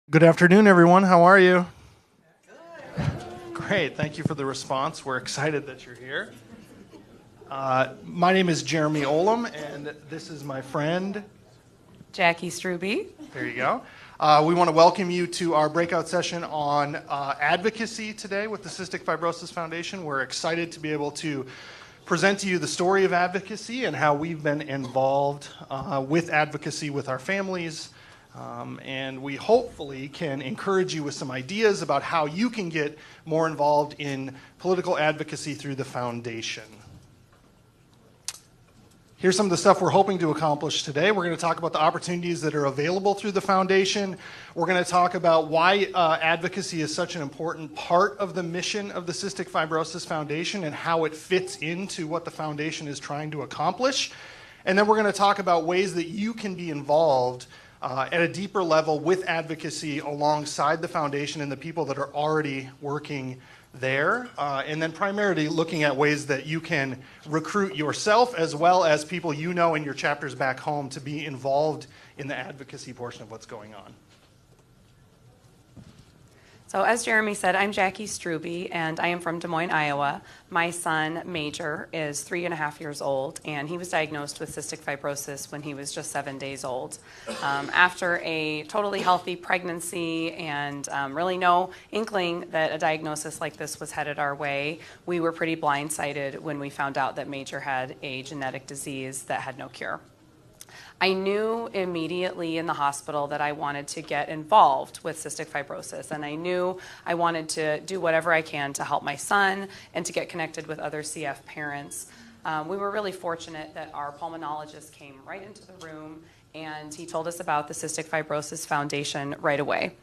Good afternoon, everyone. How are you? Great. Thank you for the response. We're excited that you're here. My name is Jeremy Olam, and this is my friend, Jackie Struby. There you go. We want to welcome you to our breakout session on advocacy today with the Cystic Fibrosis Foundation. We're excited to be able to present to you the story of advocacy and how we've been involved with advocacy with our families. And we hopefully can encourage you with some ideas about how you can get more involved in political advocacy through the foundation. Here's some of the stuff we're hoping to accomplish today. We're going to talk about the opportunities that are available through the foundation. We're going to talk about why advocacy is such an important part of the mission of the Cystic Fibrosis Foundation and how it fits into what the foundation is trying to accomplish. And then we're going to talk about ways that you can be involved at a deeper level with advocacy alongside the foundation and the people that are already working there, and then primarily looking at ways that you can recruit yourself as well as people you know in your chapters back home to be involved in the advocacy portion of what's going on. So as Jeremy said, I'm Jackie Struby, and I am from Des Moines, Iowa. My son, Major, is 3.5 years old, and he was diagnosed with cystic fibrosis when he was just 7 days old. After a totally healthy pregnancy and really no inkling that a diagnosis like this was headed our way, we were pretty blindsided when we found out that Major had a genetic disease that had no cure. I knew immediately in the hospital that I wanted to get involved with cystic fibrosis, and I knew I wanted to do whatever I can to help my son and to get connected with other CF parents. We were really fortunate that our pulmonologist came right into the room, and he told us about the Cystic Fibrosis Foundation right away.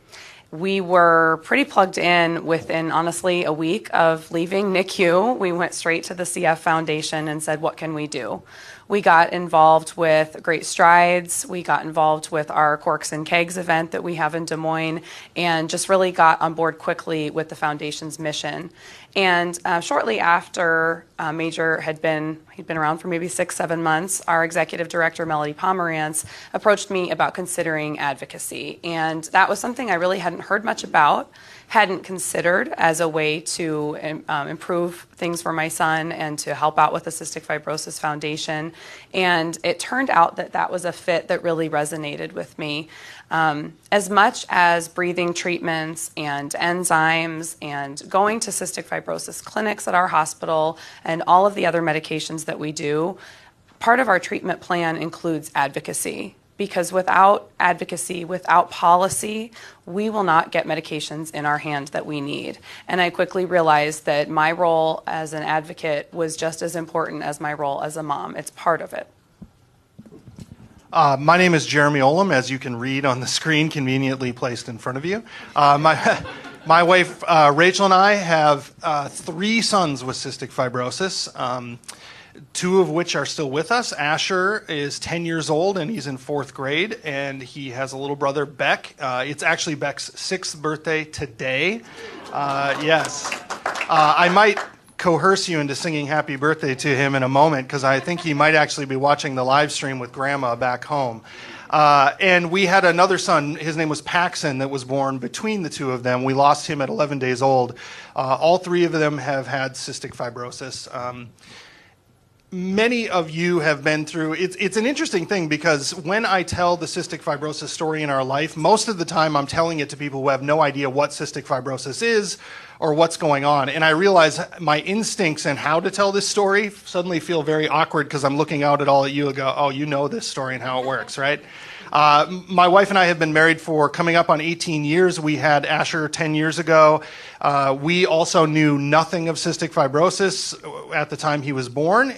We were pretty plugged in within, honestly, a week of leaving NICU. We went straight to the CF Foundation and said, what can we do? We got involved with Great Strides. We got involved with our Corks and Kegs event that we have in Des Moines, and just really got on board quickly with the foundation's mission. And shortly after Major he'd been around for maybe 6-7 months, our executive director, Melody Pomerantz, approached me about considering advocacy. And that was something I really hadn't heard much about, hadn't considered as a way to improve things for my son and to help out with the Cystic Fibrosis Foundation. And it turned out that that was a fit that really resonated with me. As much as breathing treatments and enzymes and going to cystic fibrosis clinics at our hospital and all of the other medications that we do, part of our treatment plan includes advocacy. Because without advocacy, without policy, we will not get medications in our hand that we need. And I quickly realized that my role as an advocate was just as important as my role as a mom. It's part of it. My name is Jeremy Olam, as you can read on the screen conveniently placed in front of you. My wife, Rachel, and I have 3 sons with cystic fibrosis. 2 of which are still with us. Asher is 10 years old, and he's in 4th grade, and he has a little brother, Beck. It's actually Beck's 6th birthday today. Yes. I might coerce you into singing happy birthday to him in a moment, because I think he might actually be watching the live stream with Grandma back home. And we had another son, his name was Paxson, that was born between the 2 of them. We lost him at 11 days old. All 3 of them have had cystic fibrosis. Many of you have been through, it's an interesting thing, because when I tell the cystic fibrosis story in our life, most of the time I'm telling it to people who have no idea what cystic fibrosis is or what's going on. And I realize my instincts and how to tell this story suddenly feel very awkward, because I'm looking out at all of you and go, oh, you know this story and how it works, right? My wife and I have been married for coming up on 18 years. We had Asher 10 years ago. We also knew nothing of cystic fibrosis at the time he was born.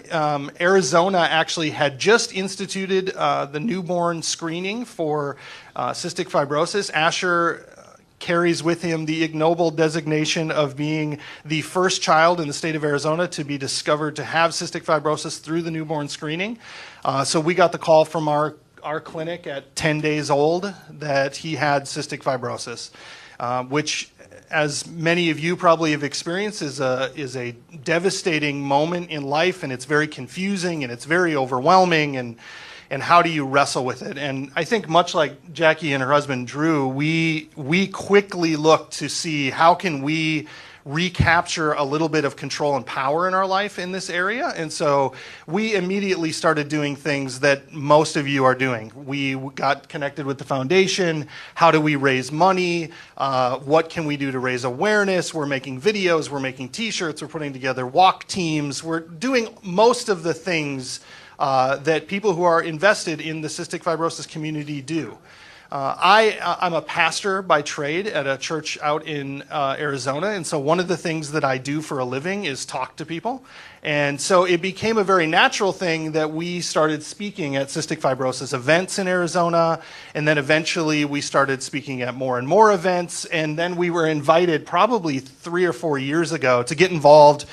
Arizona actually had just instituted the newborn screening for cystic fibrosis. Asher carries with him the ignoble designation of being the first child in the state of Arizona to be discovered to have cystic fibrosis through the newborn screening. So we got the call from our clinic at 10 days old that he had cystic fibrosis, which, as many of you probably have experienced, is a devastating moment in life, and it's very confusing and it's very overwhelming, and and how do you wrestle with it? And I think much like Jackie and her husband Drew, we quickly look to see how can we recapture a little bit of control and power in our life in this area. And so we immediately started doing things that most of you are doing. We got connected with the foundation. How do we raise money? What can we do to raise awareness? We're making videos, we're making t-shirts, we're putting together walk teams. We're doing most of the things that people who are invested in the cystic fibrosis community do. I'm a pastor by trade at a church out in Arizona, and so one of the things that I do for a living is talk to people. And so it became a very natural thing that we started speaking at cystic fibrosis events in Arizona, and then eventually we started speaking at more and more events, and then we were invited probably 3 or 4 years ago to get involved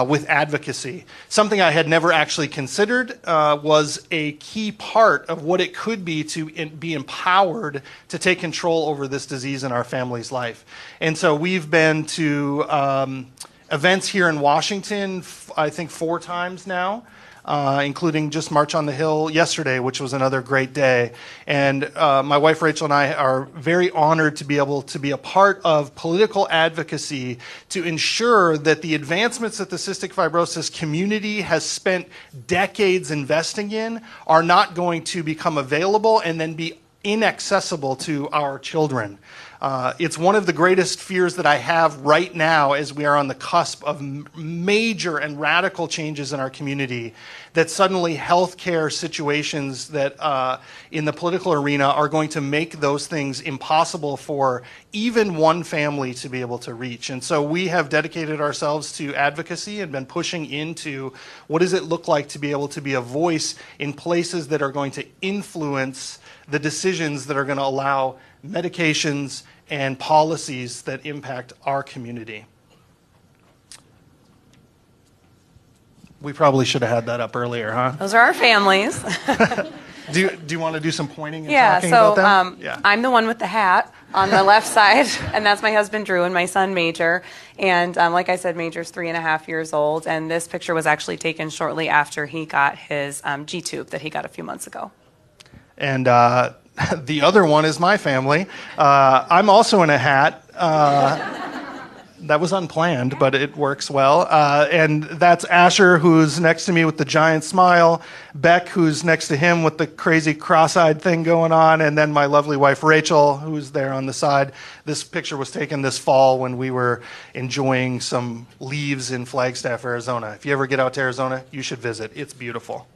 with advocacy. Something I had never actually considered was a key part of what it could be to be empowered to take control over this disease in our family's life. And so we've been to events here in Washington, I think 4 times now, including just March on the Hill yesterday, which was another great day. And my wife Rachel and I are very honored to be able to be a part of political advocacy to ensure that the advancements that the cystic fibrosis community has spent decades investing in are not going to become available and then be inaccessible to our children. It's one of the greatest fears that I have right now as we are on the cusp of major and radical changes in our community, that suddenly healthcare situations that in the political arena are going to make those things impossible for even one family to be able to reach. And so we have dedicated ourselves to advocacy and been pushing into what does it look like to be able to be a voice in places that are going to influence the decisions that are going to allow medications and policies that impact our community. We probably should have had that up earlier, huh? Those are our families. Do you want to do some pointing and Yeah, talking so about that? I'm the one with the hat on the left side, and that's my husband Drew and my son Major. And like I said, Major's 3.5 years old, and this picture was actually taken shortly after he got his G-tube that he got a few months ago. And the other one is my family. I'm also in a hat. That was unplanned, but it works well. And that's Asher, who's next to me with the giant smile. Beck, who's next to him with the crazy cross-eyed thing going on. And then my lovely wife, Rachel, who's there on the side. This picture was taken this fall when we were enjoying some leaves in Flagstaff, Arizona. If you ever get out to Arizona, you should visit. It's beautiful.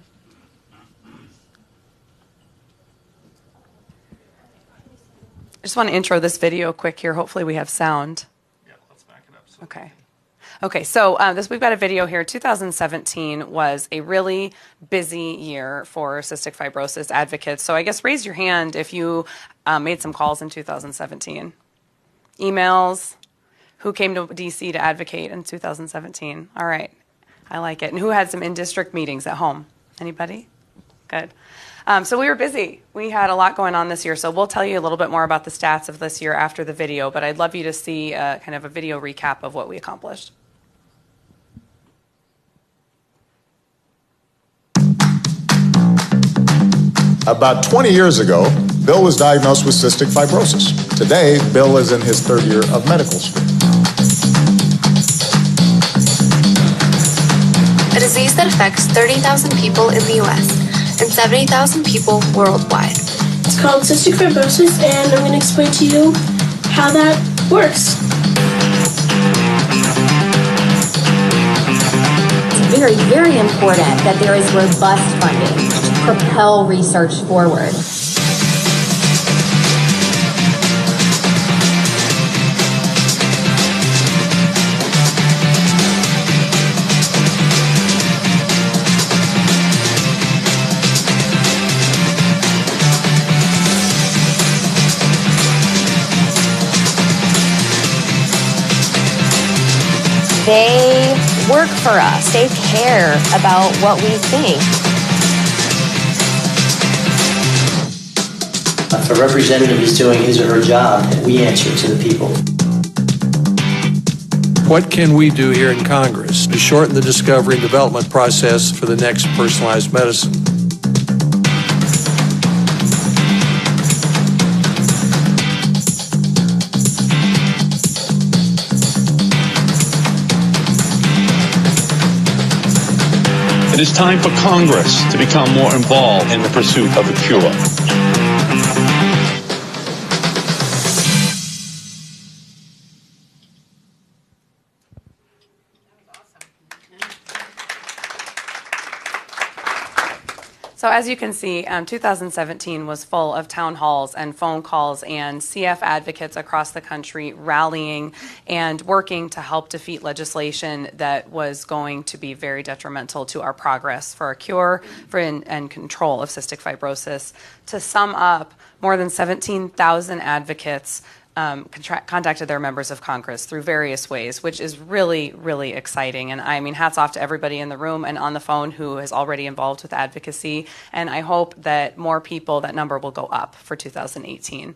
I just want to intro this video quick here. Hopefully we have sound. Yeah, let's back it up. Okay, so we've got a video here. 2017 was a really busy year for cystic fibrosis advocates. So I guess raise your hand if you made some calls in 2017. Emails. Who came to DC to advocate in 2017? All right, I like it. And who had some in-district meetings at home? Anybody? Good. So we were busy. We had a lot going on this year, so we'll tell you a little bit more about the stats of this year after the video, but I'd love you to see kind of a video recap of what we accomplished. About 20 years ago, Bill was diagnosed with cystic fibrosis. Today, Bill is in his 3rd year of medical school. A disease that affects 30,000 people in the U.S. and 70,000 people worldwide. It's called cystic fibrosis, and I'm going to explain to you how that works. It's very, very important that there is robust funding to propel research forward. They work for us. They care about what we think. If a representative is doing his or her job, we answer to the people. What can we do here in Congress to shorten the discovery and development process for the next personalized medicine? It is time for Congress to become more involved in the pursuit of a cure. So as you can see, 2017 was full of town halls and phone calls and CF advocates across the country rallying and working to help defeat legislation that was going to be very detrimental to our progress for a cure and control of cystic fibrosis. To sum up, more than 17,000 advocates contacted their members of Congress through various ways, which is really, really exciting. And I mean, hats off to everybody in the room and on the phone who is already involved with advocacy. And I hope that more people, that number will go up for 2018.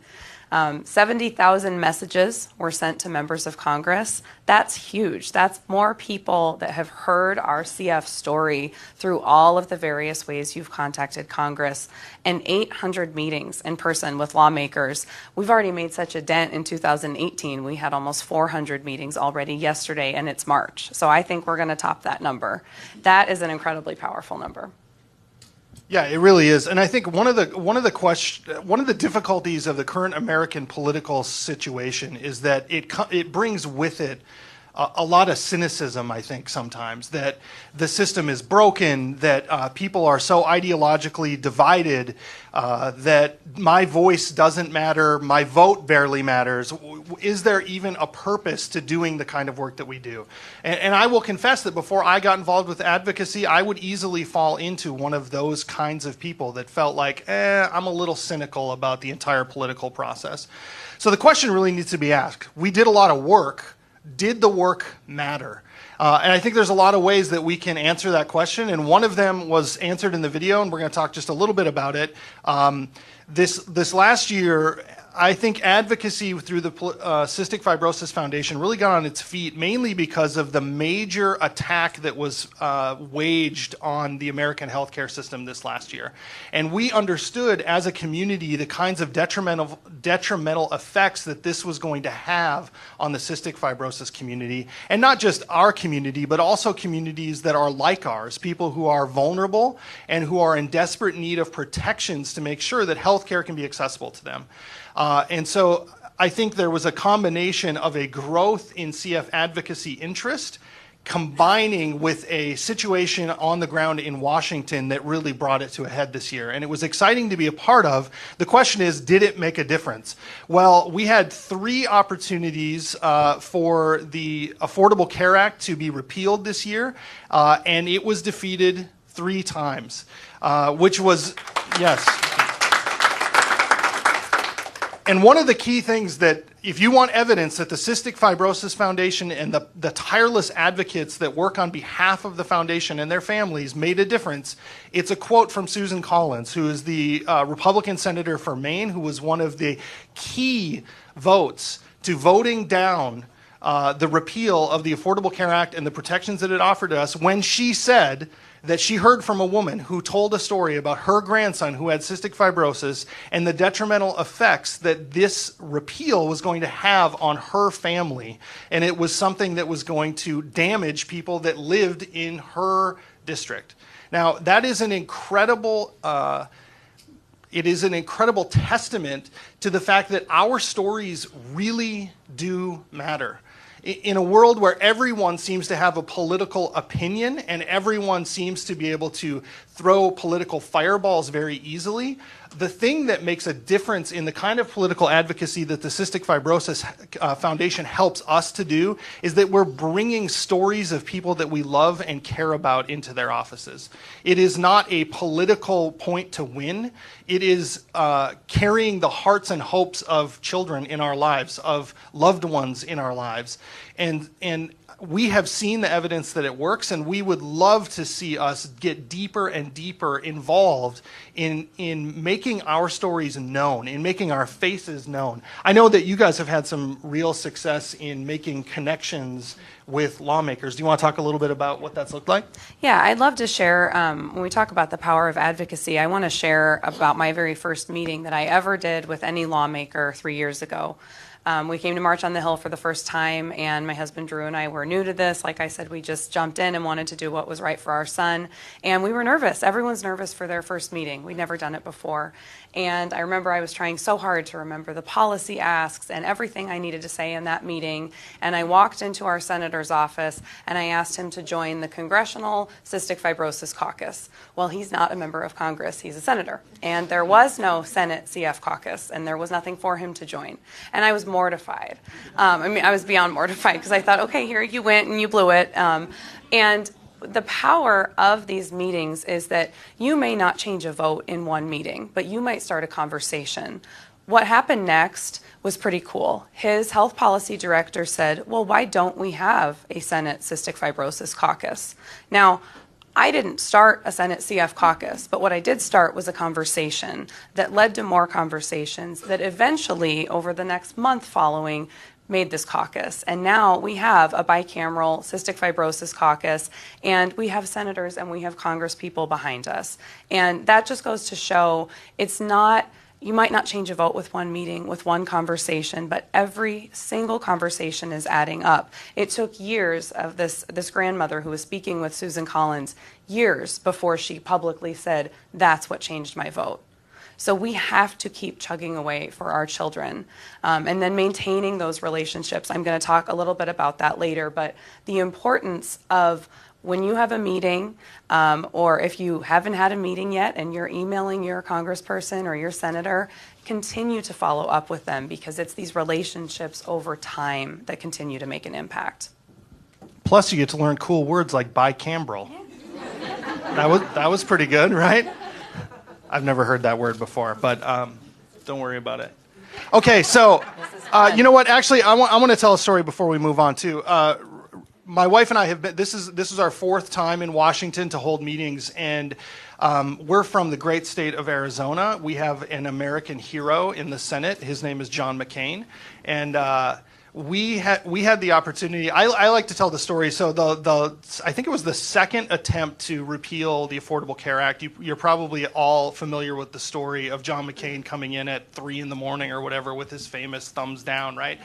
70,000 messages were sent to members of Congress. That's huge. That's more people that have heard our CF story through all of the various ways you've contacted Congress, and 800 meetings in person with lawmakers. We've already made such a dent in 2018. We had almost 400 meetings already yesterday, and it's March. So I think we're going to top that number. That is an incredibly powerful number. Yeah, it really is, and I think one of the difficulties of the current American political situation is that it brings with it a lot of cynicism. I think sometimes that the system is broken, that people are so ideologically divided that my voice doesn't matter, my vote barely matters. Is there even a purpose to doing the kind of work that we do? And I will confess that before I got involved with advocacy, I would easily fall into one of those kinds of people that felt like, I'm a little cynical about the entire political process. So the question really needs to be asked. We did a lot of work. Did the work matter? And I think there's a lot of ways that we can answer that question, and one of them was answered in the video, and we're going to talk just a little bit about it. This last year, I think advocacy through the Cystic Fibrosis Foundation really got on its feet, mainly because of the major attack that was waged on the American healthcare system this last year. And we understood as a community the kinds of detrimental effects that this was going to have on the cystic fibrosis community, and not just our community, but also communities that are like ours, people who are vulnerable and who are in desperate need of protections to make sure that healthcare can be accessible to them. And so I think there was a combination of a growth in CF advocacy interest combining with a situation on the ground in Washington that really brought it to a head this year. And it was exciting to be a part of. The question is, did it make a difference? Well, we had 3 opportunities for the Affordable Care Act to be repealed this year, and it was defeated 3 times, which was, yes. And one of the key things that, if you want evidence that the Cystic Fibrosis Foundation and the tireless advocates that work on behalf of the foundation and their families made a difference, it's a quote from Susan Collins, who is the Republican senator for Maine, who was one of the key votes to voting down the repeal of the Affordable Care Act and the protections that it offered us, when she said that she heard from a woman who told a story about her grandson who had cystic fibrosis and the detrimental effects that this repeal was going to have on her family. And it was something that was going to damage people that lived in her district. Now, that is an incredible testament to the fact that our stories really do matter. In a world where everyone seems to have a political opinion and everyone seems to be able to throw political fireballs very easily, the thing that makes a difference in the kind of political advocacy that the Cystic Fibrosis Foundation helps us to do is that we're bringing stories of people that we love and care about into their offices. It is not a political point to win. It is carrying the hearts and hopes of children in our lives, of loved ones in our lives. And we have seen the evidence that it works, and we would love to see us get deeper and deeper involved in making our stories known, in making our faces known. I know that you guys have had some real success in making connections with lawmakers. Do you want to talk a little bit about what that's looked like? Yeah, I'd love to share, when we talk about the power of advocacy, I want to share about my very first meeting that I ever did with any lawmaker 3 years ago. We came to March on the Hill for the first time, and my husband Drew and I were new to this. Like I said, we just jumped in and wanted to do what was right for our son, and we were nervous. Everyone's nervous for their first meeting. We'd never done it before, and I remember I was trying so hard to remember the policy asks and everything I needed to say in that meeting, and I walked into our senator's office, and I asked him to join the Congressional Cystic Fibrosis Caucus. Well, he's not a member of Congress. He's a senator, and there was no Senate CF caucus, and there was nothing for him to join, and I was mortified. I was beyond mortified because I thought, okay, here you went and you blew it. And the power of these meetings is that you may not change a vote in one meeting, but you might start a conversation. What happened next was pretty cool. His health policy director said, well, why don't we have a Senate Cystic Fibrosis Caucus? Now, I didn't start a Senate CF caucus, but what I did start was a conversation that led to more conversations that eventually, over the next month following, made this caucus. And now we have a bicameral cystic fibrosis caucus, and we have senators and we have Congress people behind us. And that just goes to show it's not, you might not change a vote with one meeting, with one conversation, but every single conversation is adding up. It took years of this grandmother who was speaking with Susan Collins, years before she publicly said, that's what changed my vote. So we have to keep chugging away for our children, and then maintaining those relationships. I'm going to talk a little bit about that later, but the importance of when you have a meeting, or if you haven't had a meeting yet and you're emailing your congressperson or your senator, continue to follow up with them, because it's these relationships over time that continue to make an impact. Plus, you get to learn cool words like bicameral. That was pretty good, right? I've never heard that word before, but don't worry about it. Okay, so you know what? Actually, I want to tell a story before we move on too. My wife and I have been, this is our fourth time in Washington to hold meetings, and we're from the great state of Arizona. We have an American hero in the Senate. His name is John McCain, and we had the opportunity. I like to tell the story. So I think it was the second attempt to repeal the Affordable Care Act. You're probably all familiar with the story of John McCain coming in at 3 a.m. or whatever with his famous thumbs down, right?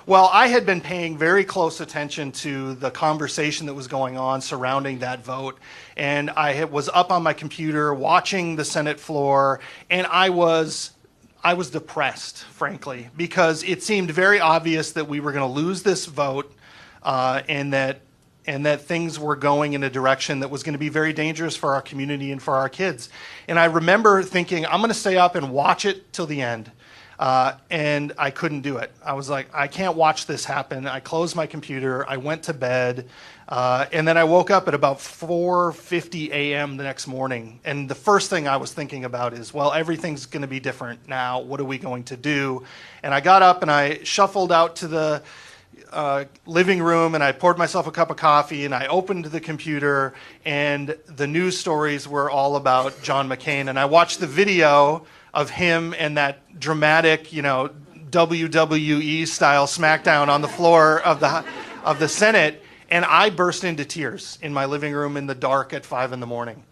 Well, I had been paying very close attention to the conversation that was going on surrounding that vote, and I was up on my computer watching the Senate floor, and I was depressed, frankly, because it seemed very obvious that we were going to lose this vote, and that things were going in a direction that was going to be very dangerous for our community and for our kids. And I remember thinking, I'm going to stay up and watch it till the end. And I couldn't do it. I was like, I can't watch this happen. I closed my computer. I went to bed. And then I woke up at about 4:50 a.m. the next morning. And the first thing I was thinking about is, well, everything's going to be different now. What are we going to do? And I got up and I shuffled out to the living room, and I poured myself a cup of coffee, and I opened the computer, and the news stories were all about John McCain. And I watched the video of him and that dramatic, WWE style smackdown on the floor of the Senate, and I burst into tears in my living room in the dark at 5 a.m.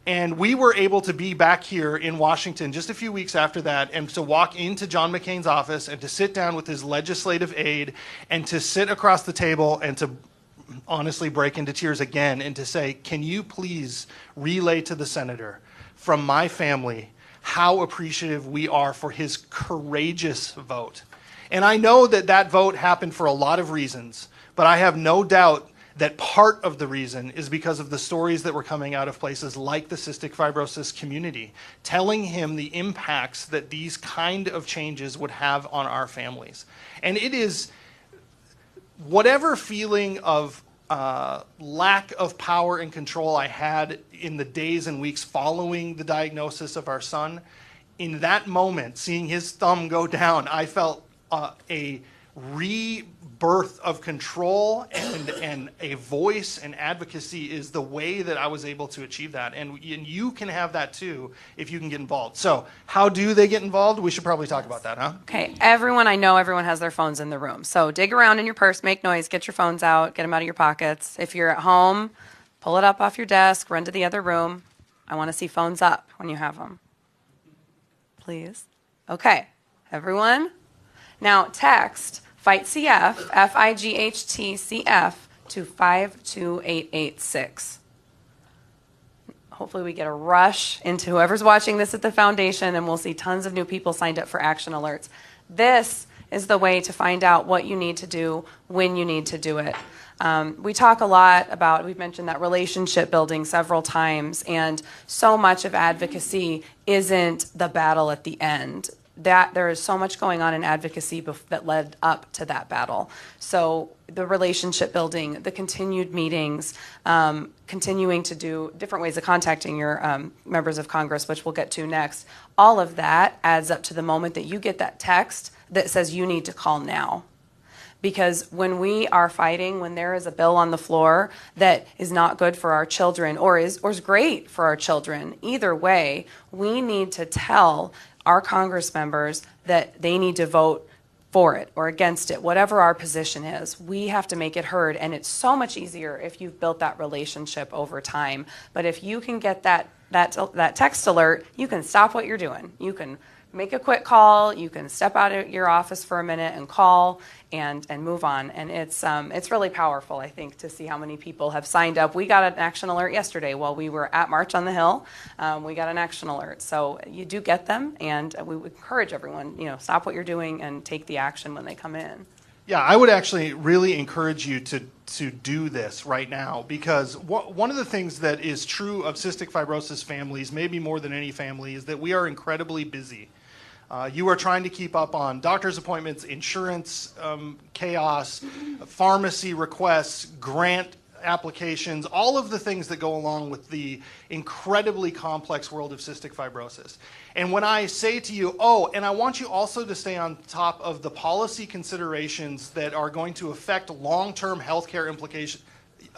And we were able to be back here in Washington just a few weeks after that, and to walk into John McCain's office and to sit down with his legislative aide and to sit across the table and to honestly break into tears again and to say, can you please relay to the senator from my family how appreciative we are for his courageous vote. And I know that vote happened for a lot of reasons, but I have no doubt that part of the reason is because of the stories that were coming out of places like the cystic fibrosis community, telling him the impacts that these kind of changes would have on our families. And it is whatever feeling of lack of power and control I had in the days and weeks following the diagnosis of our son, in that moment, seeing his thumb go down, I felt a rebirth of control and a voice, and advocacy is the way that I was able to achieve that. And you can have that too if you can get involved. So how do they get involved? We should probably talk about that, huh? Okay, everyone has their phones in the room. So dig around in your purse, make noise, get your phones out, get them out of your pockets. If you're at home, pull it up off your desk, run to the other room. I want to see phones up when you have them. Please. Okay, everyone. Now text Fight CF, FIGHT-CF, to 52886. Hopefully we get a rush into whoever's watching this at the foundation, and we'll see tons of new people signed up for action alerts. This is the way to find out what you need to do when you need to do it. We talk a lot about, we've mentioned that relationship building several times, and so much of advocacy isn't the battle at the end. That there is so much going on in advocacy that led up to that battle. So the relationship building, the continued meetings, continuing to do different ways of contacting your members of Congress, which we'll get to next, all of that adds up to the moment that you get that text that says you need to call now. Because when we are fighting, when there is a bill on the floor that is not good for our children or is great for our children, either way, we need to tell our Congress members that they need to vote for it or against it, whatever our position is. We have to make it heard, and it's so much easier if you've built that relationship over time. But if you can get that text alert, you can stop what you're doing. You can make a quick call, you can step out of your office for a minute and call and move on. And it's really powerful, I think, to see how many people have signed up. We got an action alert yesterday while we were at March on the Hill. We got an action alert. So you do get them, and we would encourage everyone, stop what you're doing and take the action when they come in. Yeah, I would actually really encourage you to do this right now, because one of the things that is true of cystic fibrosis families, maybe more than any family, is that we are incredibly busy. You are trying to keep up on doctor's appointments, insurance chaos, pharmacy requests, grant applications, all of the things that go along with the incredibly complex world of cystic fibrosis. And when I say to you, and I want you also to stay on top of the policy considerations that are going to affect long-term healthcare implications,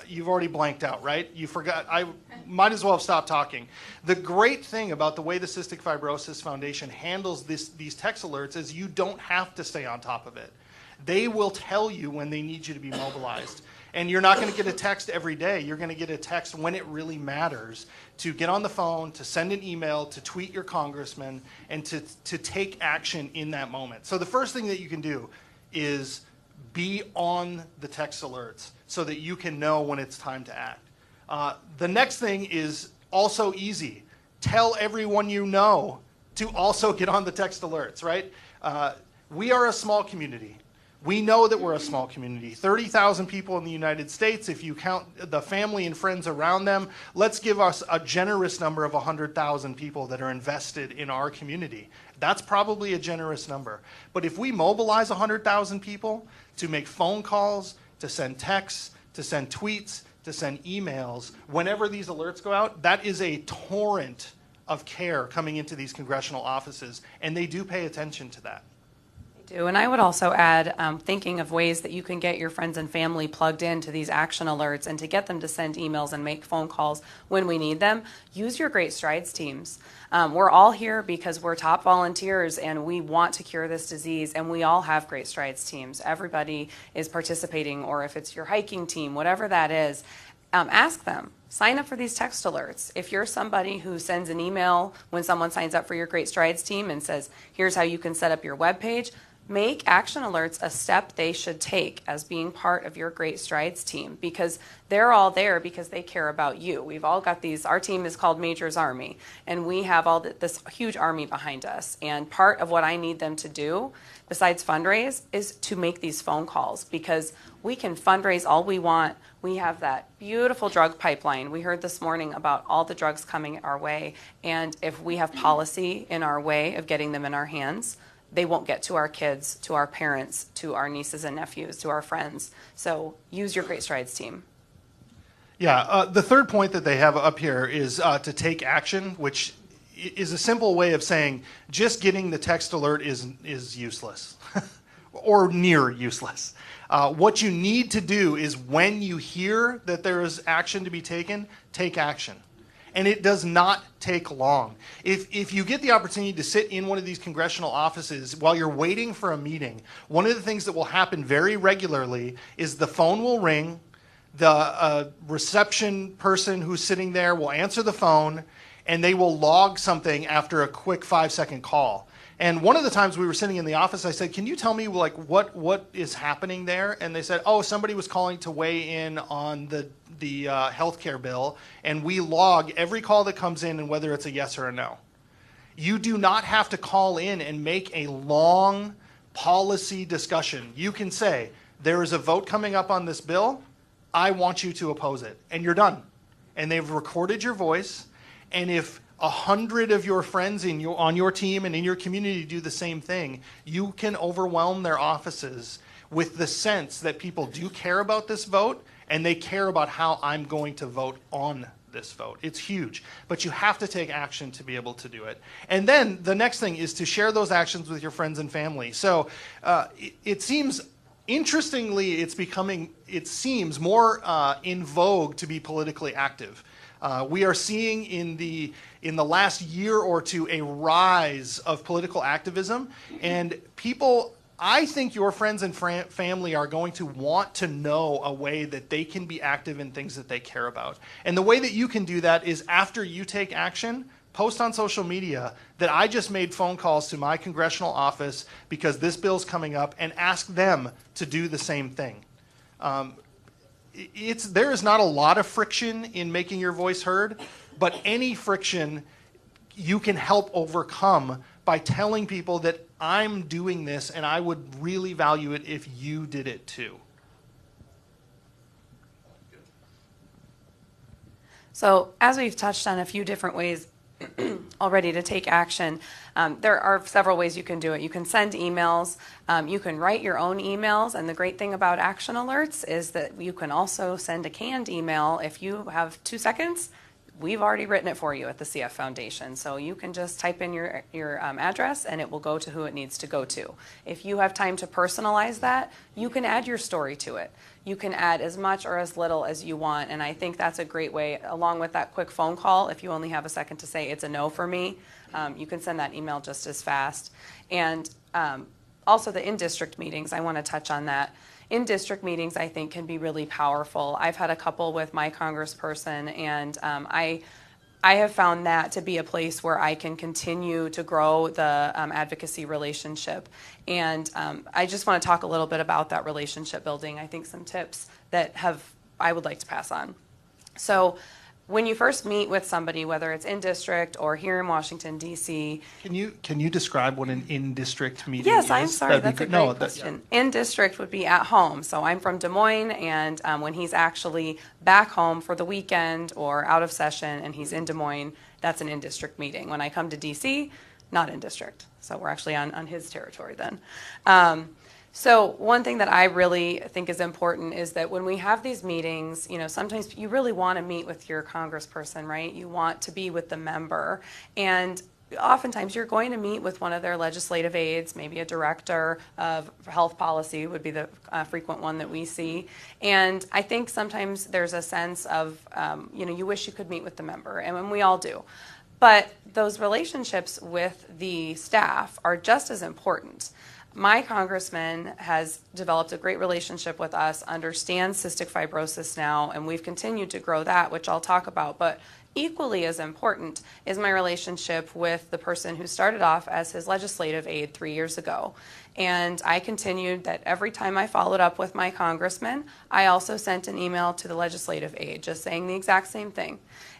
you've already blanked out, right? You forgot. I might as well have stopped talking. The great thing about the way the Cystic Fibrosis Foundation handles these text alerts is you don't have to stay on top of it. They will tell you when they need you to be mobilized. And you're not going to get a text every day. You're going to get a text when it really matters, to get on the phone, to send an email, to tweet your congressman, and to take action in that moment. So the first thing that you can do is be on the text alerts so that you can know when it's time to act. The next thing is also easy. Tell everyone you know to also get on the text alerts, right? We are a small community. We know that we're a small community. 30,000 people in the United States. If you count the family and friends around them, let's give us a generous number of 100,000 people that are invested in our community. That's probably a generous number. But if we mobilize 100,000 people to make phone calls, to send texts, to send tweets, to send emails, whenever these alerts go out, that is a torrent of care coming into these congressional offices, and they do pay attention to that. And I would also add, thinking of ways that you can get your friends and family plugged into these action alerts and to get them to send emails and make phone calls when we need them. Use your Great Strides teams. We're all here because we're top volunteers and we want to cure this disease, and we all have Great Strides teams. Everybody is participating, or if it's your hiking team, whatever that is, ask them. Sign up for these text alerts. If you're somebody who sends an email when someone signs up for your Great Strides team and says, here's how you can set up your webpage, make action alerts a step they should take as being part of your Great Strides team, because they're all there because they care about you. We've all got these, our team is called Major's Army, and we have all this huge army behind us. And part of what I need them to do, besides fundraise, is to make these phone calls, because we can fundraise all we want. We have that beautiful drug pipeline. We heard this morning about all the drugs coming our way, and if we have policy in our way of getting them in our hands, they won't get to our kids, to our parents, to our nieces and nephews, to our friends. So use your Great Strides team. Yeah, the third point that they have up here is to take action, which is a simple way of saying just getting the text alert is useless or near useless. What you need to do is, when you hear that there is action to be taken, take action. And it does not take long. If you get the opportunity to sit in one of these congressional offices while you're waiting for a meeting, one of the things that will happen very regularly is the phone will ring, the reception person who's sitting there will answer the phone, and they will log something after a quick 5-second call. And one of the times we were sitting in the office, I said, can you tell me like what is happening there? And they said, oh, somebody was calling to weigh in on the healthcare bill, and we log every call that comes in and whether it's a yes or a no. You do not have to call in and make a long policy discussion. You can say, there is a vote coming up on this bill. I want you to oppose it. And you're done. And they've recorded your voice. And if 100 of your friends on your team and in your community do the same thing, you can overwhelm their offices with the sense that people do care about this vote and they care about how I'm going to vote on this vote. It's huge, but you have to take action to be able to do it. And then the next thing is to share those actions with your friends and family. So it seems, interestingly, it seems more in vogue to be politically active. We are seeing in the last year or two a rise of political activism, and people, I think your friends and family are going to want to know a way that they can be active in things that they care about. And the way that you can do that is after you take action, post on social media that I just made phone calls to my congressional office because this bill's coming up, and ask them to do the same thing. There is not a lot of friction in making your voice heard, but any friction you can help overcome by telling people that I'm doing this and I would really value it if you did it too. So as we've touched on a few different ways already to take action, there are several ways you can do it. You can send emails, you can write your own emails, and the great thing about action alerts is that you can also send a canned email. If you have 2 seconds, we've already written it for you at the CF Foundation. So you can just type in your address and it will go to who it needs to go to. If you have time to personalize that, you can add your story to it. You can add as much or as little as you want, and I think that's a great way, along with that quick phone call. If you only have a second to say it's a no for me, you can send that email just as fast. And also the in-district meetings, I want to touch on that. In-district meetings, I think, can be really powerful. I've had a couple with my congressperson, and I have found that to be a place where I can continue to grow the advocacy relationship. And I just want to talk a little bit about that relationship building. I think some tips that I would like to pass on. So when you first meet with somebody, whether it's in district or here in Washington, D.C. Can you describe what an in-district meeting is? Yes, I'm sorry. That's a great question. In district would be at home. So I'm from Des Moines, and when he's actually back home for the weekend or out of session and he's in Des Moines, that's an in-district meeting. When I come to D.C., not in district. So we're actually on his territory then. So one thing that I really think is important is that when we have these meetings, sometimes you really want to meet with your congressperson, right? You want to be with the member. And oftentimes you're going to meet with one of their legislative aides, maybe a director of health policy would be the frequent one that we see. And I think sometimes there's a sense of, you wish you could meet with the member, and we all do. But those relationships with the staff are just as important. My congressman has developed a great relationship with us, understands cystic fibrosis now, and we've continued to grow that, which I'll talk about. But equally as important is my relationship with the person who started off as his legislative aide 3 years ago. And I continued that every time I followed up with my congressman, I also sent an email to the legislative aide just saying the exact same thing.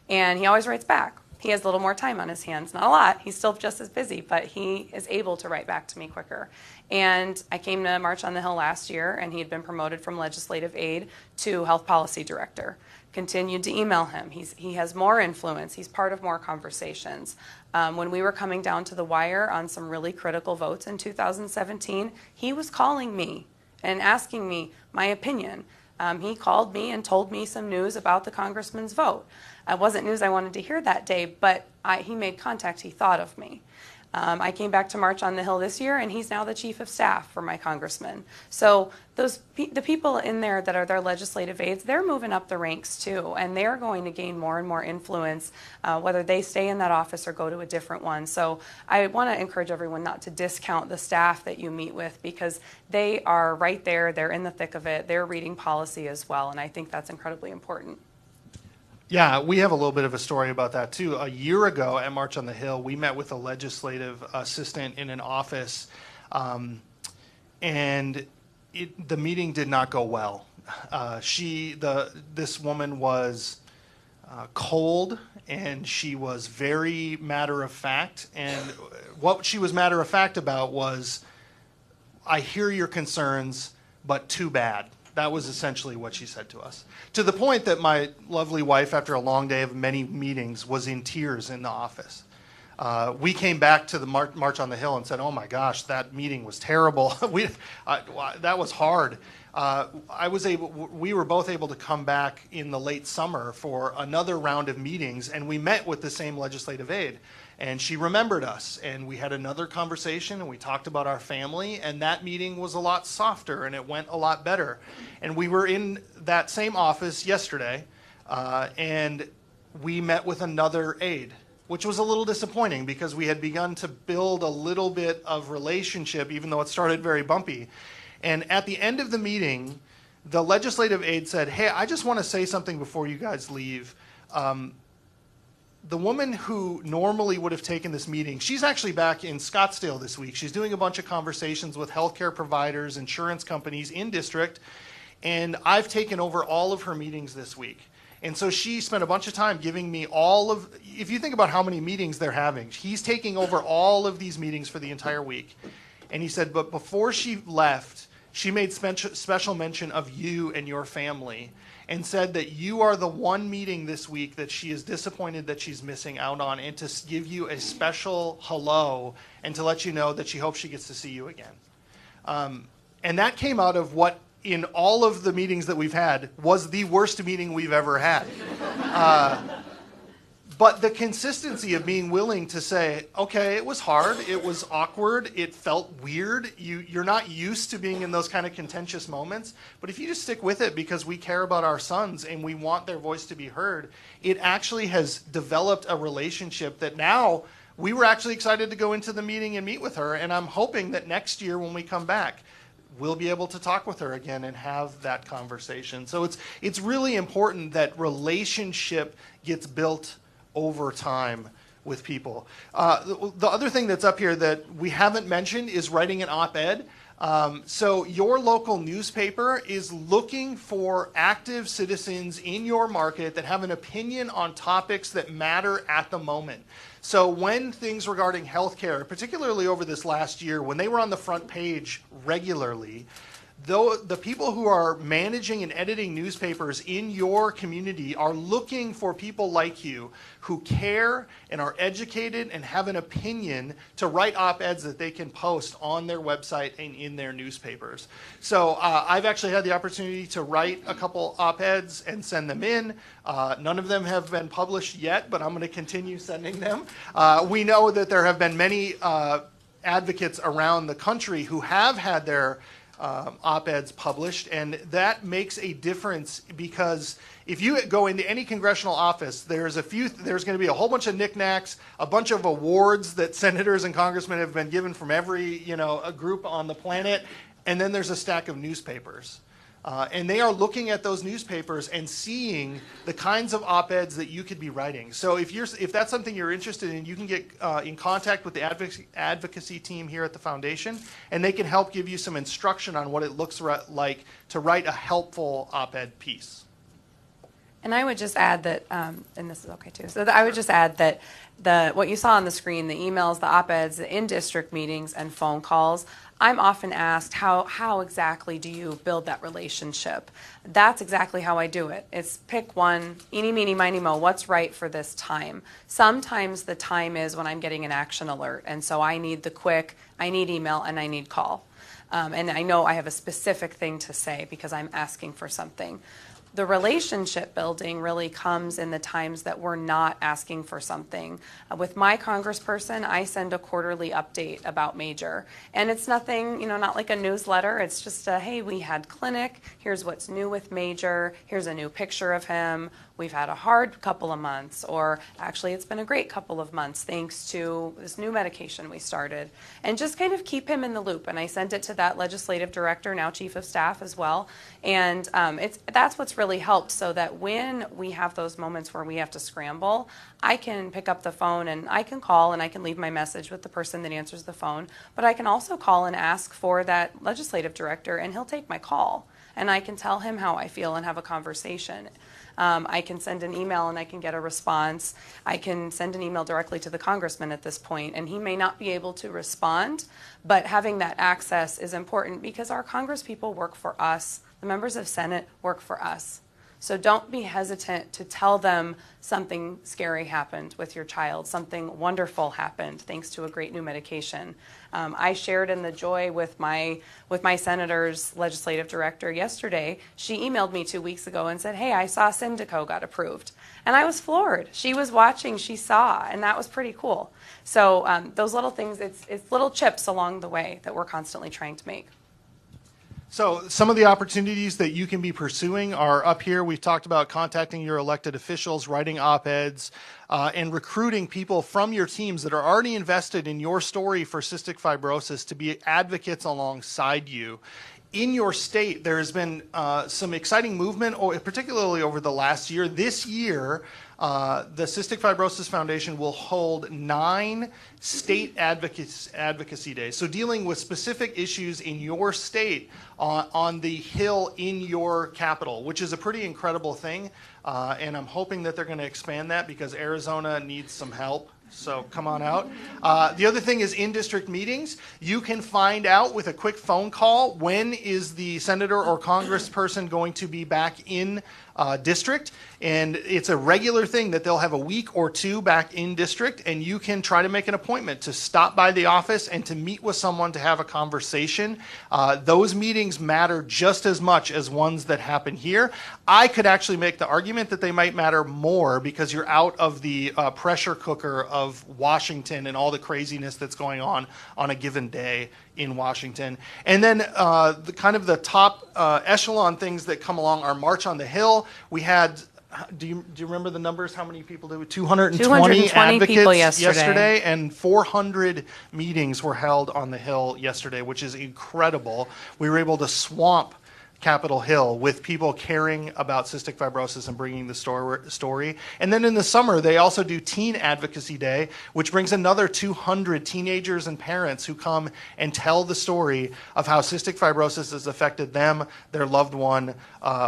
And he always writes back. He has a little more time on his hands, not a lot. He's still just as busy, but he is able to write back to me quicker. And I came to March on the Hill last year, and he had been promoted from legislative aide to health policy director. Continued to email him. He has more influence. He's part of more conversations. When we were coming down to the wire on some really critical votes in 2017, he was calling me and asking me my opinion. He called me and told me some news about the congressman's vote. It wasn't news I wanted to hear that day, but he made contact. He thought of me. I came back to March on the Hill this year, and he's now the chief of staff for my congressman. So the people in there that are their legislative aides, they're moving up the ranks too, and they're going to gain more and more influence, whether they stay in that office or go to a different one. So I want to encourage everyone not to discount the staff that you meet with, because they are right there, they're in the thick of it, they're reading policy as well, and I think that's incredibly important. Yeah, we have a little bit of a story about that too. A year ago at March on the Hill, we met with a legislative assistant in an office, and the meeting did not go well. This woman was cold, and she was very matter of fact. And what she was matter of fact about was, I hear your concerns, but too bad. That was essentially what she said to us. To the point that my lovely wife, after a long day of many meetings, was in tears in the office. We came back to the March on the Hill and said, oh my gosh, that meeting was terrible. That was hard. We were both able to come back in the late summer for another round of meetings, and we met with the same legislative aide. And she remembered us, and we had another conversation, and we talked about our family, and that meeting was a lot softer, and it went a lot better. And we were in that same office yesterday, and we met with another aide, which was a little disappointing because we had begun to build a little bit of relationship, even though it started very bumpy. And at the end of the meeting, the legislative aide said, hey, I just want to say something before you guys leave. The woman who normally would have taken this meeting, she's actually back in Scottsdale this week. She's doing a bunch of conversations with healthcare providers, insurance companies in district, and I've taken over all of her meetings this week. And so she spent a bunch of time giving me if you think about how many meetings they're having, he's taking over all of these meetings for the entire week. And he said, but before she left, she made special mention of you and your family, and said that you are the one meeting this week that she is disappointed that she's missing out on, and to give you a special hello and to let you know that she hopes she gets to see you again. And that came out of what, in all of the meetings that we've had, was the worst meeting we've ever had. But the consistency of being willing to say, okay, it was hard, it was awkward, it felt weird, you're not used to being in those kind of contentious moments, but if you just stick with it because we care about our sons and we want their voice to be heard, it actually has developed a relationship that now we were actually excited to go into the meeting and meet with her, and I'm hoping that next year when we come back, we'll be able to talk with her again and have that conversation. So it's really important that relationship gets built over time with people. The other thing that's up here that we haven't mentioned is writing an op-ed. So your local newspaper is looking for active citizens in your market that have an opinion on topics that matter at the moment. So when things regarding healthcare, particularly over this last year, when they were on the front page regularly, though the people who are managing and editing newspapers in your community are looking for people like you who care and are educated and have an opinion to write op-eds that they can post on their website and in their newspapers. So I've actually had the opportunity to write a couple op-eds and send them in. None of them have been published yet, but I'm going to continue sending them. We know that there have been many advocates around the country who have had their op-eds published, and that makes a difference because if you go into any congressional office, there's going to be a whole bunch of knickknacks, a bunch of awards that senators and congressmen have been given from every a group on the planet, and then there's a stack of newspapers. And they are looking at those newspapers and seeing the kinds of op-eds that you could be writing. So if that's something you're interested in, you can get in contact with the advocacy team here at the foundation, and they can help give you some instruction on what it looks like to write a helpful op-ed piece. And I would just add that, and this is okay too, so I would just add that what you saw on the screen, the emails, the op-eds, the in-district meetings, and phone calls, I'm often asked, how exactly do you build that relationship? That's exactly how I do it. It's pick one, eeny, meeny, miny, mo, what's right for this time. Sometimes the time is when I'm getting an action alert, and so I need I need email, and I need call. And I know I have a specific thing to say because I'm asking for something. The relationship building really comes in the times that we're not asking for something. With my congressperson, I send a quarterly update about Major. And it's nothing, not like a newsletter. It's just hey, we had clinic. Here's what's new with Major. Here's a new picture of him. We've had a hard couple of months, or actually it's been a great couple of months thanks to this new medication we started. And just kind of keep him in the loop. And I sent it to that legislative director, now chief of staff as well. And that's what's really helped so that when we have those moments where we have to scramble, I can pick up the phone and I can call and I can leave my message with the person that answers the phone, but I can also call and ask for that legislative director and he'll take my call and I can tell him how I feel and have a conversation. I can send an email and I can get a response. I can send an email directly to the congressman at this point, and he may not be able to respond, but having that access is important because our congresspeople work for us. The members of Senate work for us. So don't be hesitant to tell them something scary happened with your child, something wonderful happened thanks to a great new medication. I shared in the joy with my senator's legislative director yesterday. She emailed me 2 weeks ago and said, hey, I saw Syndico got approved. And I was floored. She was watching, she saw, and that was pretty cool. So those little things, it's little chips along the way that we're constantly trying to make. So some of the opportunities that you can be pursuing are up here. We've talked about contacting your elected officials, writing op-eds, and recruiting people from your teams that are already invested in your story for cystic fibrosis to be advocates alongside you. In your state, there has been some exciting movement, particularly over the last year. This year, the Cystic Fibrosis Foundation will hold 9 state advocacy days. So dealing with specific issues in your state on the Hill in your capital, which is a pretty incredible thing. And I'm hoping that they're going to expand that because Arizona needs some help. So come on out. The other thing is in-district meetings. You can find out with a quick phone call when is the senator or congressperson going to be back in district. And it's a regular thing that they'll have a week or 2 back in district, and you can try to make an appointment to stop by the office and to meet with someone to have a conversation. Those meetings matter just as much as ones that happen here. I could actually make the argument that they might matter more because you're out of the pressure cooker of Washington and all the craziness that's going on a given day in Washington. And then the kind of the top echelon things that come along are March on the Hill. We had, do you remember the numbers? How many people did we? 220 advocates people yesterday, and 400 meetings were held on the Hill yesterday, which is incredible. We were able to swamp Capitol Hill with people caring about cystic fibrosis and bringing the story. And then in the summer, they also do Teen Advocacy Day, which brings another 200 teenagers and parents who come and tell the story of how cystic fibrosis has affected them, their loved one,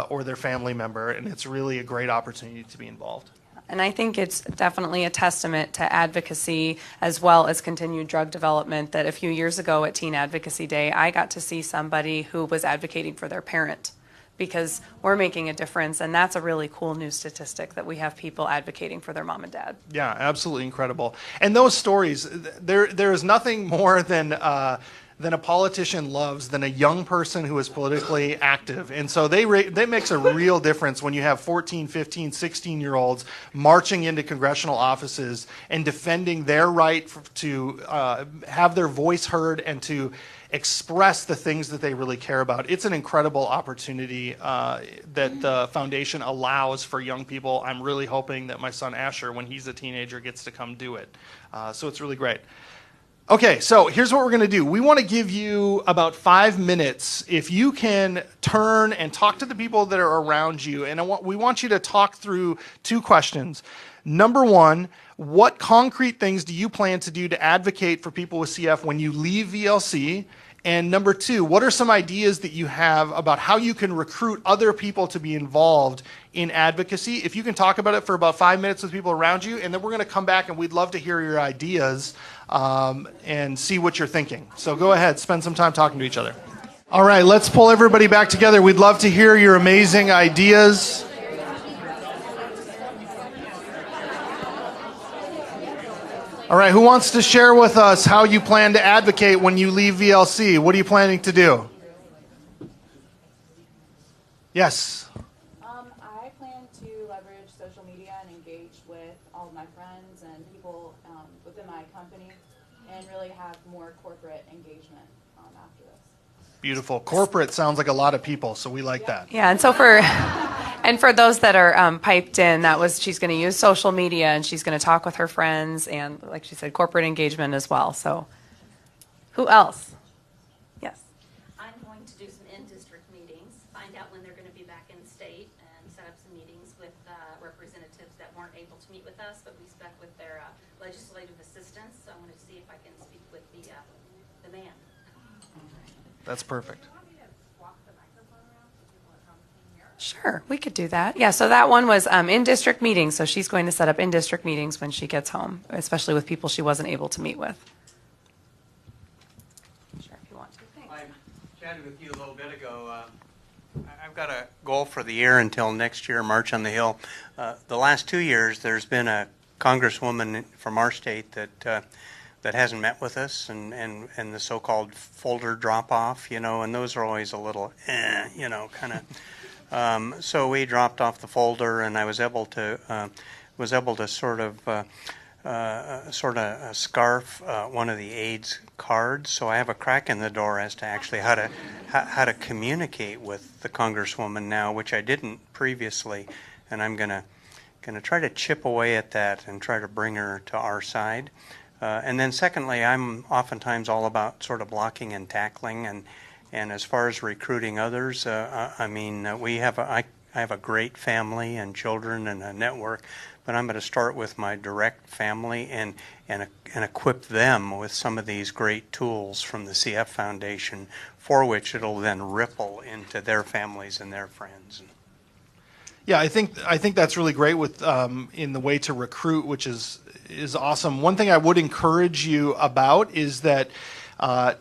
or their family member. And it's really a great opportunity to be involved. And I think it's definitely a testament to advocacy as well as continued drug development that a few years ago at Teen Advocacy Day, I got to see somebody who was advocating for their parent because we're making a difference. And that's a really cool new statistic that we have people advocating for their mom and dad. Yeah, absolutely incredible. And those stories, there is nothing more than a politician loves than a young person who is politically active. And so that makes a real difference when you have 14, 15, 16-year-olds marching into congressional offices and defending their right to have their voice heard and to express the things that they really care about. It's an incredible opportunity that the foundation allows for young people. I'm really hoping that my son Asher, when he's a teenager, gets to come do it. So it's really great. Okay, so here's what we're going to do. We want to give you about 5 minutes. If you can turn and talk to the people that are around you, and we want you to talk through 2 questions. Number 1, what concrete things do you plan to do to advocate for people with CF when you leave VLC? And number 2, what are some ideas that you have about how you can recruit other people to be involved in advocacy? If you can talk about it for about 5 minutes with people around you, and then we're going to come back and we'd love to hear your ideas and see what you're thinking. So go ahead, spend some time talking to each other. All right, let's pull everybody back together. We'd love to hear your amazing ideas. All right, who wants to share with us how you plan to advocate when you leave VLC? What are you planning to do? Yes. I plan to leverage social media and engage with all of my friends and people within my company and really have more corporate engagement after this. Beautiful. Corporate sounds like a lot of people, so we like that. Yeah, and so for those that are piped in, she's going to use social media and she's going to talk with her friends and, like she said, corporate engagement as well. So, who else? Yes. I'm going to do some in-district meetings, find out when they're going to be back in state, and set up some meetings with representatives that weren't able to meet with us, but we stuck with their legislative assistants. So I wanted to see if I can speak with the man. That's perfect. Sure, we could do that. Yeah, so that one was in-district meetings, so she's going to set up in-district meetings when she gets home, especially with people she wasn't able to meet with. Sure, if you want to. Thanks. I chatted with you a little bit ago. I've got a goal for the year until next year, March on the Hill. The last 2 years, there's been a congresswoman from our state that hasn't met with us, and the so-called folder drop-off, and those are always a little, kind of. So we dropped off the folder, and I was able to sort of scarf one of the aides' cards. So I have a crack in the door as to actually how to communicate with the congresswoman now, which I didn't previously, and I'm gonna try to chip away at that and try to bring her to our side. And then secondly, I'm oftentimes all about sort of blocking and tackling, and as far as recruiting others, I have a great family and children and a network, but I'm going to start with my direct family and equip them with some of these great tools from the CF Foundation, for which it'll then ripple into their families and their friends. Yeah, I think that's really great with in the way to recruit, which is awesome. One thing I would encourage you about is that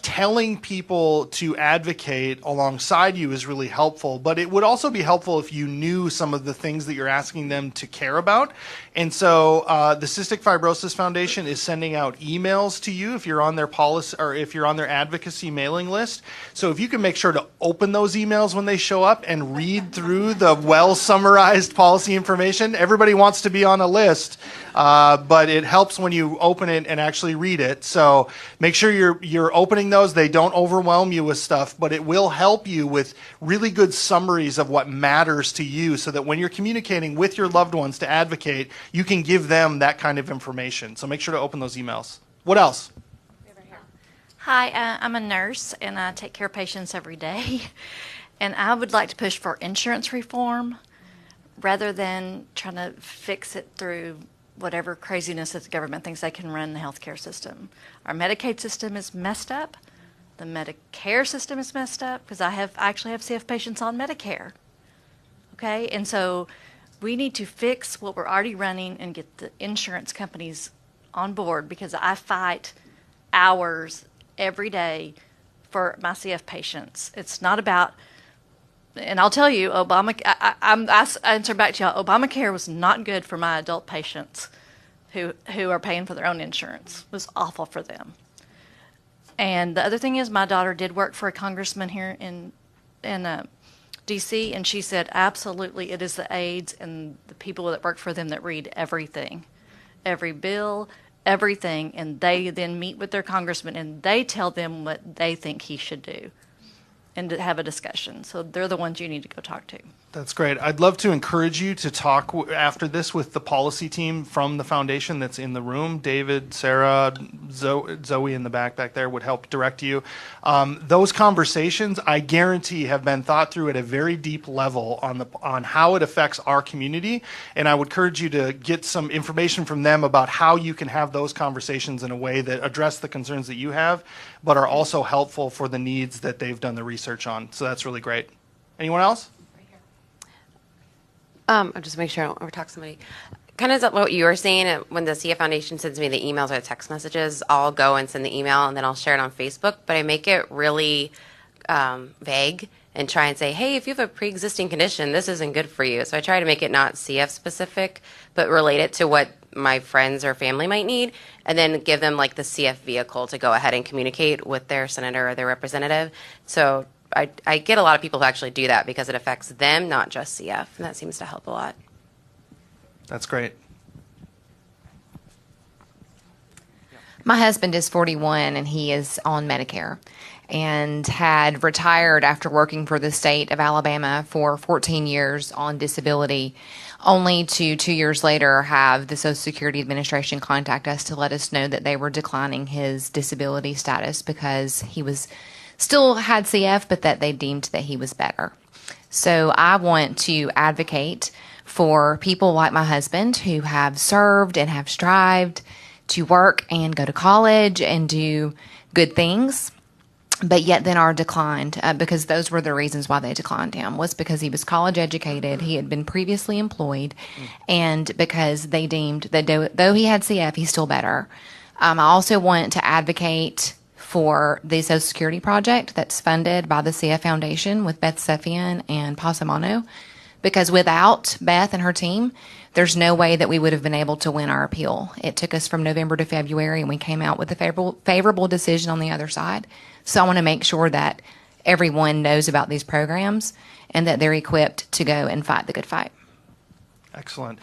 telling people to advocate alongside you is really helpful, but it would also be helpful if you knew some of the things that you're asking them to care about. And so the Cystic Fibrosis Foundation is sending out emails to you if you're on their policy or if you're on their advocacy mailing list. So if you can make sure to open those emails when they show up and read through the well-summarized policy information. Everybody wants to be on a list, but it helps when you open it and actually read it. So make sure you're opening those. They don't overwhelm you with stuff, but it will help you with really good summaries of what matters to you, so that when you're communicating with your loved ones to advocate, you can give them that kind of information. So make sure to open those emails. What else? Hi, I'm a nurse, and I take care of patients every day. And I would like to push for insurance reform rather than trying to fix it through whatever craziness that the government thinks they can run the healthcare system. Our Medicaid system is messed up. The Medicare system is messed up, because I actually have CF patients on Medicare. Okay, and so we need to fix what we're already running and get the insurance companies on board, because I fight hours every day for my CF patients. It's not about, and I'll tell you, I answer back to y'all, Obamacare was not good for my adult patients who are paying for their own insurance. It was awful for them. And the other thing is, my daughter did work for a congressman here in D.C., and she said, absolutely, it is the aides and the people that work for them that read everything, every bill, everything, and they then meet with their congressman, and they tell them what they think he should do, and to have a discussion. So they're the ones you need to go talk to. That's great. I'd love to encourage you to talk after this with the policy team from the foundation that's in the room. David, Sarah, Zoe in the back there would help direct you. Those conversations, I guarantee, have been thought through at a very deep level on how it affects our community. And I would encourage you to get some information from them about how you can have those conversations in a way that address the concerns that you have, but are also helpful for the needs that they've done the research on. So that's really great. Anyone else? I'll just make sure I don't overtalk somebody. Kind of what you were saying, when the CF Foundation sends me the emails or the text messages, I'll go and send the email, and then I'll share it on Facebook, but I make it really vague and try and say, hey, if you have a pre-existing condition, this isn't good for you. So I try to make it not CF specific, but relate it to what my friends or family might need, and then give them like the CF vehicle to go ahead and communicate with their senator or their representative. So I get a lot of people who actually do that because it affects them, not just CF, and that seems to help a lot. That's great. My husband is 41, and he is on Medicare and had retired after working for the state of Alabama for 14 years on disability, only to 2 years later have the Social Security Administration contact us to let us know that they were declining his disability status because he was still had CF, but that they deemed that he was better. So I want to advocate for people like my husband who have served and have strived to work and go to college and do good things, but yet then are declined because those were the reasons why they declined him, was because he was college educated, he had been previously employed, and because they deemed that though he had CF, he's still better. I also want to advocate for the Social Security project that's funded by the CF Foundation with Beth Sefian and Passamano, because without Beth and her team, there's no way that we would have been able to win our appeal. It took us from November to February, and we came out with a favorable decision on the other side. So I want to make sure that everyone knows about these programs and that they're equipped to go and fight the good fight. Excellent.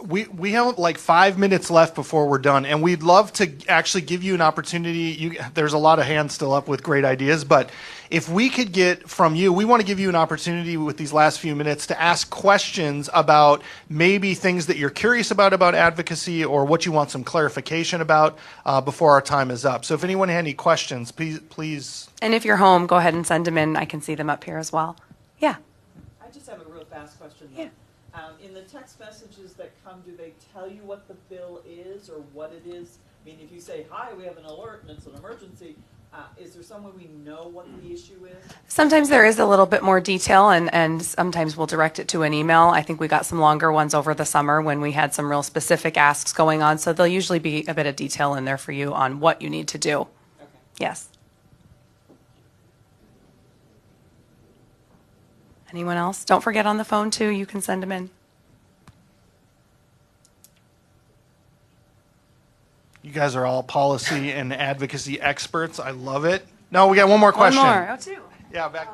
We have like 5 minutes left before we're done, and we'd love to actually give you an opportunity. There's a lot of hands still up with great ideas, but if we could get from you, we want to give you an opportunity with these last few minutes to ask questions about maybe things that you're curious about advocacy, or what you want some clarification about before our time is up. So if anyone had any questions, please. And if you're home, go ahead and send them in. I can see them up here as well. Yeah. I just have a real fast question. Yeah. In the text messages that come, do they tell you what the bill is or what it is? I mean, if you say, hi, we have an alert and it's an emergency, is there some way we know what the issue is? Sometimes there is a little bit more detail, and sometimes we'll direct it to an email. I think we got some longer ones over the summer when we had some real specific asks going on, so there'll usually be a bit of detail in there for you on what you need to do. Okay. Yes. Anyone else? Don't forget on the phone, too. You can send them in. You guys are all policy and advocacy experts. I love it. No, we got one more question. One more. Oh, two. Yeah, back.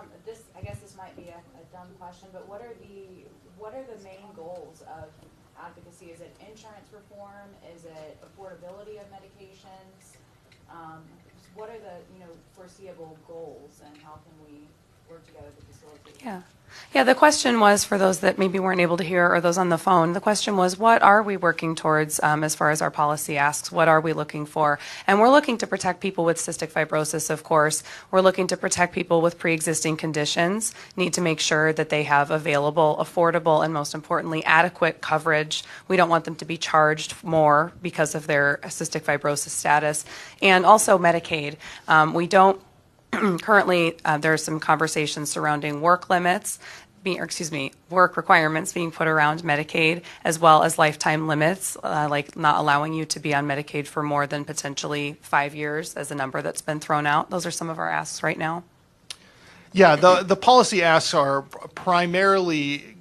I guess this might be a dumb question, but what are the main goals of advocacy? Is it insurance reform? Is it affordability of medications? What are the foreseeable goals, and how can we work together to facilitate? Yeah, the question was, for those that maybe weren't able to hear or those on the phone, the question was, what are we working towards as far as our policy asks? What are we looking for? And we're looking to protect people with cystic fibrosis, of course. We're looking to protect people with pre-existing conditions, need to make sure that they have available, affordable, and most importantly, adequate coverage. We don't want them to be charged more because of their cystic fibrosis status. And also Medicaid. We don't currently, there are some conversations surrounding work limits, work requirements being put around Medicaid, as well as lifetime limits, like not allowing you to be on Medicaid for more than potentially 5 years as a number that's been thrown out. Those are some of our asks right now. Yeah, the policy asks are primarily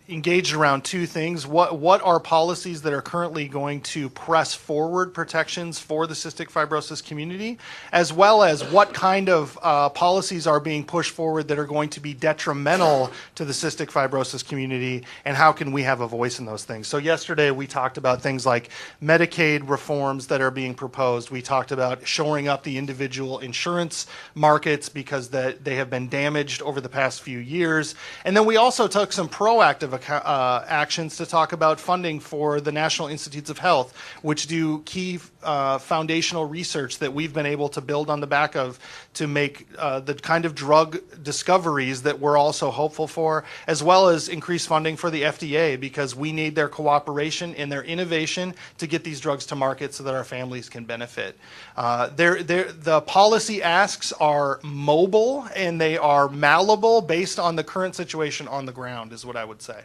engaged around two things. What are policies that are currently going to press forward protections for the cystic fibrosis community, as well as what kind of policies are being pushed forward that are going to be detrimental to the cystic fibrosis community, and how can we have a voice in those things. So yesterday we talked about things like Medicaid reforms that are being proposed. We talked about shoring up the individual insurance markets because they have been damaged over the past few years. And then we also took some proactive actions to talk about funding for the National Institutes of Health, which do key foundational research that we've been able to build on the back of to make the kind of drug discoveries that we're also hopeful for, as well as increase funding for the FDA, because we need their cooperation and their innovation to get these drugs to market so that our families can benefit. The policy asks are mobile and they are malleable based on the current situation on the ground, is what I would say.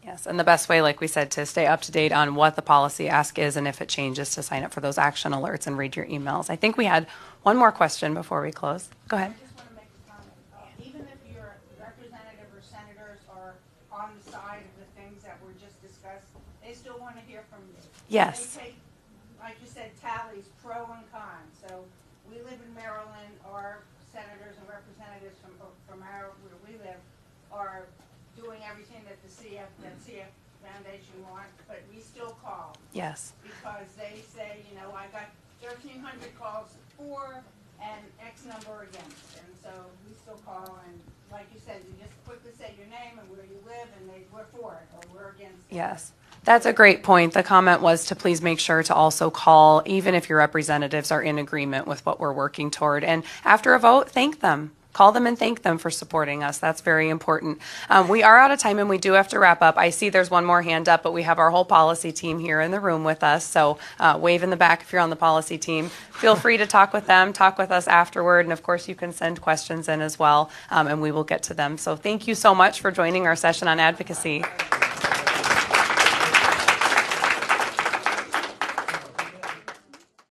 Yes, and the best way, like we said, to stay up to date on what the policy ask is and if it changes, to sign up for those action alerts and read your emails. I think we had one more question before we close. Go ahead. I just want to make a comment. Even if your representative or senators are on the side of the things that were just discussed, they still want to hear from you. Yes. They take, like you said, tallies, pro and con. So we live in Maryland. Our senators and representatives from where we live are doing everything that the CF Foundation wants, but we still call. Yes. Because they say, I got 1,300 calls for and X number against. And so we still call, and like you said, you just quickly say your name and where you live, and we're for it or we're against it. Yes. That's a great point. The comment was to please make sure to also call, even if your representatives are in agreement with what we're working toward. And after a vote, thank them. call them and thank them for supporting us. That's very important. We are out of time and we do have to wrap up. I see there's one more hand up, but we have our whole policy team here in the room with us. So wave in the back if you're on the policy team. Feel free to talk with them, talk with us afterward, and of course you can send questions in as well, and we will get to them. So thank you so much for joining our session on advocacy.